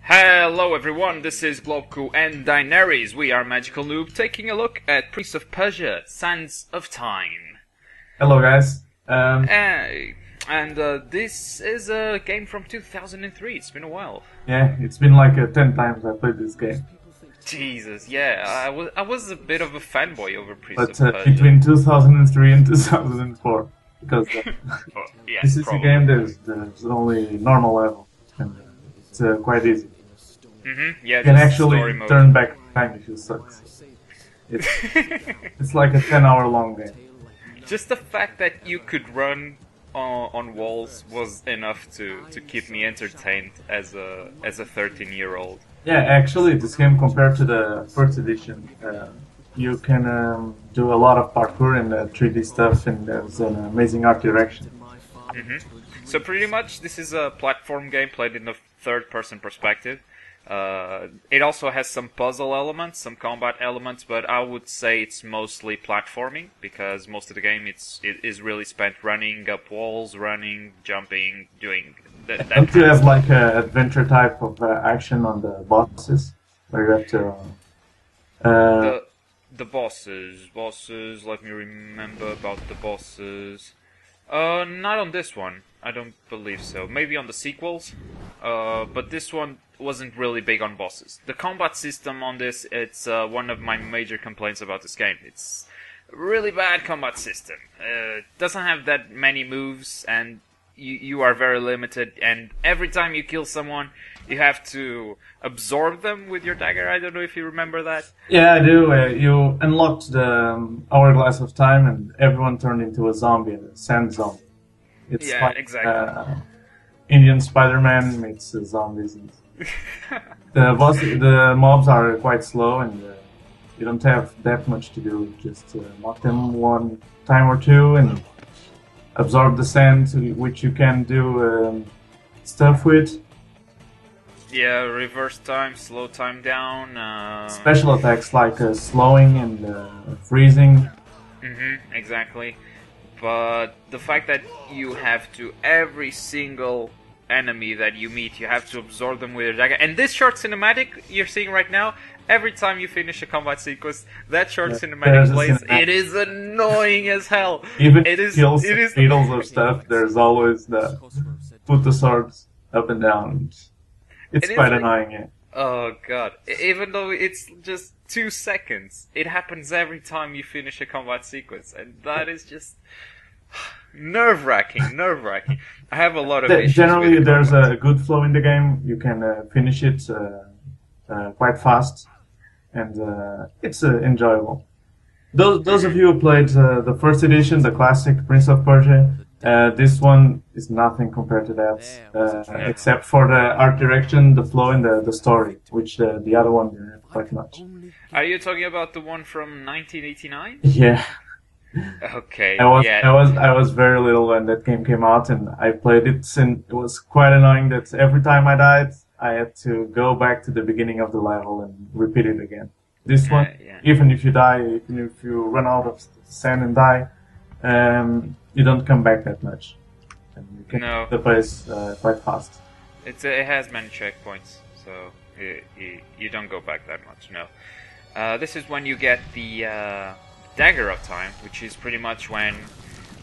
Hello everyone, this is Globku and Daenerys. We are Magical Noob taking a look at Prince of Persia, Sands of Time. Hello guys. Hey, and this is a game from 2003, it's been a while. Yeah, it's been like 10 times I played this game. Jesus, yeah, I was a bit of a fanboy over Prince But of Persia. between 2003 and 2004, because Oh, yeah, this is probably. a game there's only normal level, and it's quite easy. Yeah, You can just actually story mode. turn back time if you suck. It's like a 10-hour long game. Just the fact that you could run on walls was enough to keep me entertained as a 13-year-old. Yeah, actually, this game compared to the first edition, you can do a lot of parkour and 3D stuff, and there's an amazing art direction. So pretty much this is a platform game played in the third-person perspective. It also has some puzzle elements, some combat elements, but I would say it's mostly platforming because most of the game it is really spent running up walls, running, jumping, doing that. Don't you have like an adventure type of action on the bosses, where you have to? The bosses. Let me remember about the bosses. Not on this one. I don't believe so. Maybe on the sequels. But this one wasn't really big on bosses. The combat system on this, it's one of my major complaints about this game. It's a really bad combat system. Doesn't have that many moves, and you are very limited. And every time you kill someone, you have to absorb them with your dagger. I don't know if you remember that. Yeah, I do. You unlocked the hourglass of time, and everyone turned into a zombie, a sand zombie. It's Yeah, like exactly. Indian Spider-Man meets zombies. The mobs are quite slow, and you don't have that much to do. Just knock them one time or two and absorb the sand, which you can do stuff with. Yeah, reverse time, slow time down. Special attacks like slowing and freezing. Exactly. But the fact that you have to, every single enemy that you meet, you have to absorb them with your dagger. And this short cinematic you're seeing right now, every time you finish a combat sequence, that short cinematic plays. It is annoying as hell. Even it is kills it is needles of stuff. There's always the put the swords up and down. It's quite annoying. Yeah. Oh god. Even though it's just 2 seconds, it happens every time you finish a combat sequence, and that is just nerve-wracking. I have a lot of issues Generally, with there's a good flow in the game. You can finish it quite fast, and it's enjoyable. Those of you who played the first edition, the classic Prince of Persia, this one is nothing compared to that, except for the art direction, the flow, and the story, which the other one didn't have quite much. Are you talking about the one from 1989? Yeah. Okay. I was very little when that game came out, and I played it, and it was quite annoying that every time I died, I had to go back to the beginning of the level and repeat it again. This one, even if you die, even if you run out of sand and die, you don't come back that much, and you can hit the pace quite fast. It has many checkpoints, so you don't go back that much. No. This is when you get the Dagger of Time, which is pretty much when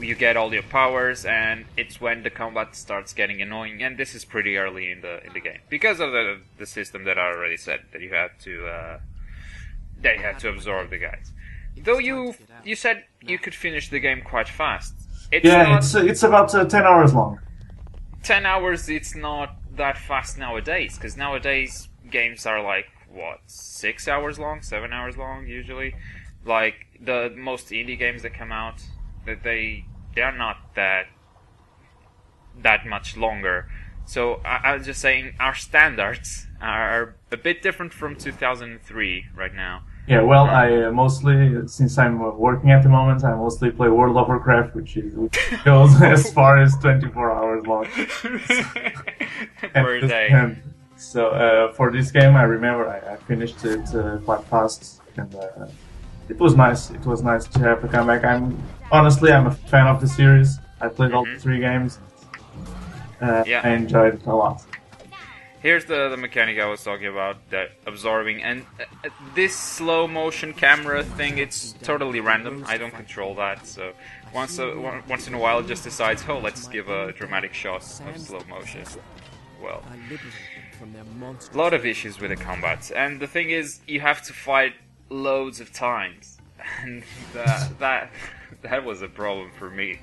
you get all your powers, and it's when the combat starts getting annoying. And this is pretty early in the game because of the system that I already said, that you have to absorb the guys. Though you said you could finish the game quite fast. It's about 10 hours long. 10 hours. It's not that fast nowadays, because nowadays games are like what, 6 hours long, 7 hours long usually. Like the most indie games that come out, that they're not that much longer. So I was just saying our standards are a bit different from 2003 right now. Yeah, well, I mostly, since I'm working at the moment, I mostly play World of Warcraft, which goes as far as 24 hours long. Per day. And so for this game, I remember I finished it quite fast, and it was nice. It was nice to have a comeback. I'm a fan of the series. I played all the 3 games. I enjoyed it a lot. Here's the mechanic I was talking about, that absorbing, and this slow motion camera thing, it's totally random. I don't control that, so once in a while it just decides, oh, let's give a dramatic shot of slow motion. Well, a lot of issues with the combat, and the thing is, you have to fight loads of times, and that was a problem for me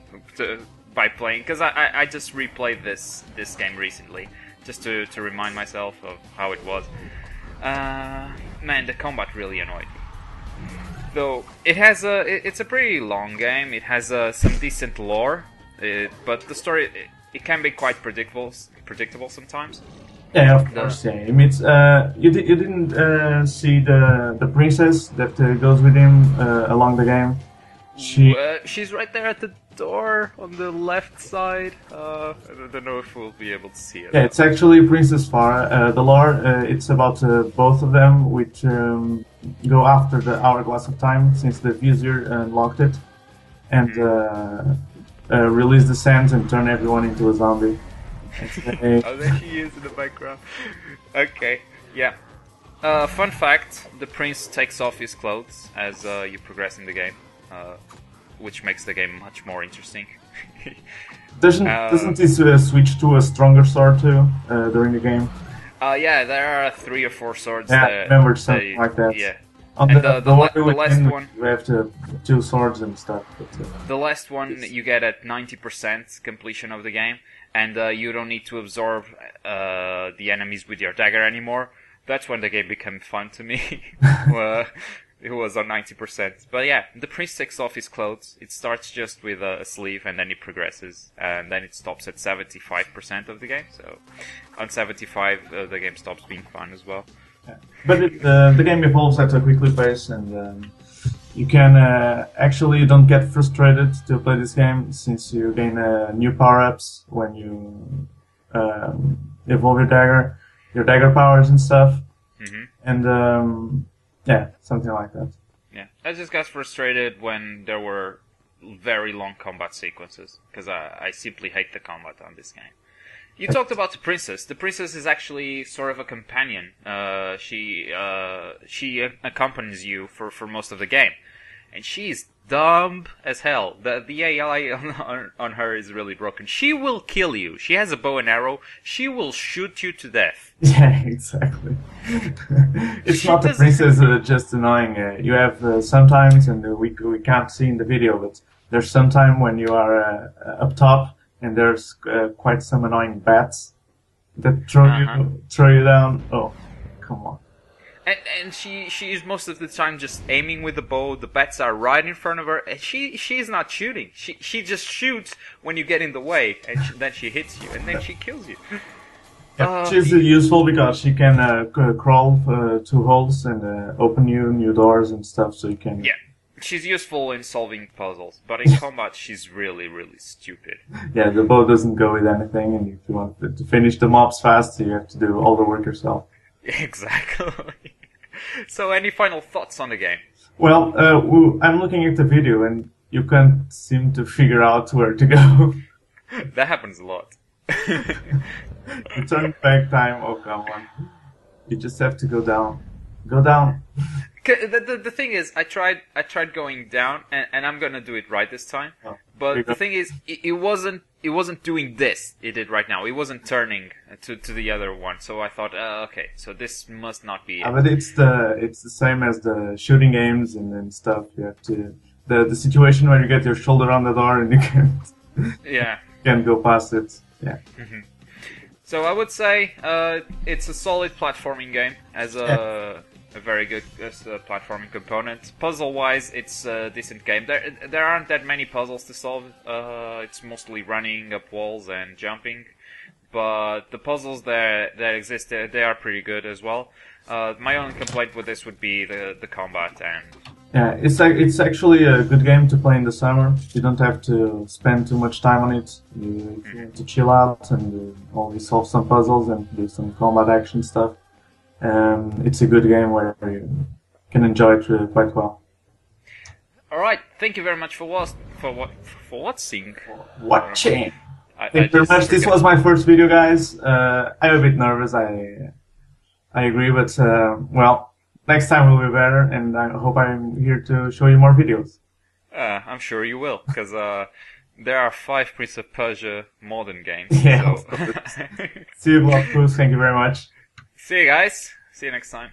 by playing, because I just replayed this game recently, just to remind myself of how it was. Man, the combat really annoyed me. Though it's a pretty long game. It has some decent lore, but the story it can be quite predictable sometimes. Yeah, of course. Yeah, I mean, it's, you didn't see the princess that goes with him along the game. She's right there at the door on the left side. I don't know if we'll be able to see it. Yeah, it's actually Princess Farah. The lore, it's about both of them, which go after the Hourglass of Time, since the Vizier unlocked it, and release the sands and turn everyone into a zombie. Oh, there she is in the background. Okay, yeah. Fun fact, the prince takes off his clothes as you progress in the game. Which makes the game much more interesting. Doesn't this switch to a stronger sword too during the game? Yeah, there are 3 or 4 swords. Yeah, I remember something like that. Yeah. On And the last one, you have 2 swords and stuff. But, the last one you get at 90% completion of the game, and you don't need to absorb the enemies with your dagger anymore. That's when the game became fun to me. It was on 90%. But yeah, the prince takes off his clothes. It starts just with a sleeve, and then it progresses. And then it stops at 75% of the game. So on 75, the game stops being fun as well. Yeah. But the game evolves at a quickly pace, and you can actually, you don't get frustrated to play this game, since you gain new power-ups when you evolve your dagger powers and stuff. Mm-hmm. And yeah, something like that. Yeah, I just got frustrated when there were very long combat sequences, because I simply hate the combat on this game. You talked about the princess. The princess is actually sort of a companion. She accompanies you for most of the game, and she's dumb as hell. The AI on her is really broken. She will kill you. She has a bow and arrow. She will shoot you to death. Yeah, exactly. It's not the princess just annoying. You have sometimes, and we can't see in the video, but there's some time when you are up top, and there's quite some annoying bats that throw you down. Oh, come on. And she is most of the time just aiming with the bow. The bats are right in front of her, and she's not shooting. She just shoots when you get in the way, and then she hits you, and then she kills you. Yeah, she's useful because she can crawl to holes and open you new doors and stuff, so you can... Yeah, she's useful in solving puzzles, but in combat she's really, really stupid. Yeah, the bow doesn't go with anything, and if you want to finish the mobs fast, you have to do all the work yourself. Exactly. So, any final thoughts on the game? Well, I'm looking at the video, and you can't seem to figure out where to go. That happens a lot. Return back time, oh come on. You just have to go down. Go down. The thing is, I tried going down, and I'm gonna do it right this time. Oh, but the thing is, it wasn't doing this. It did right now. It wasn't turning to the other one. So I thought, okay, so this must not be it. But it's the same as the shooting games and stuff. You have to the situation where you get your shoulder on the door and you can't go past it. Yeah. Mm-hmm. So I would say it's a solid platforming game, as a very good platforming component. Puzzle-wise, it's a decent game. There aren't that many puzzles to solve. It's mostly running up walls and jumping, but the puzzles that exist, they are pretty good as well. My only complaint with this would be the combat and... Yeah, it's actually a good game to play in the summer. You don't have to spend too much time on it. You have to chill out and only solve some puzzles and do some combat action stuff. It's a good game where you can enjoy it quite well. All right, thank you very much for watching. Thank you very much. This was my first video, guys. I'm a bit nervous. I agree, but well, next time will be better, and I hope I'm here to show you more videos. I'm sure you will, because there are 5 Prince of Persia modern games. Yeah. So. See you, Globku. Thank you very much. See you guys. See you next time.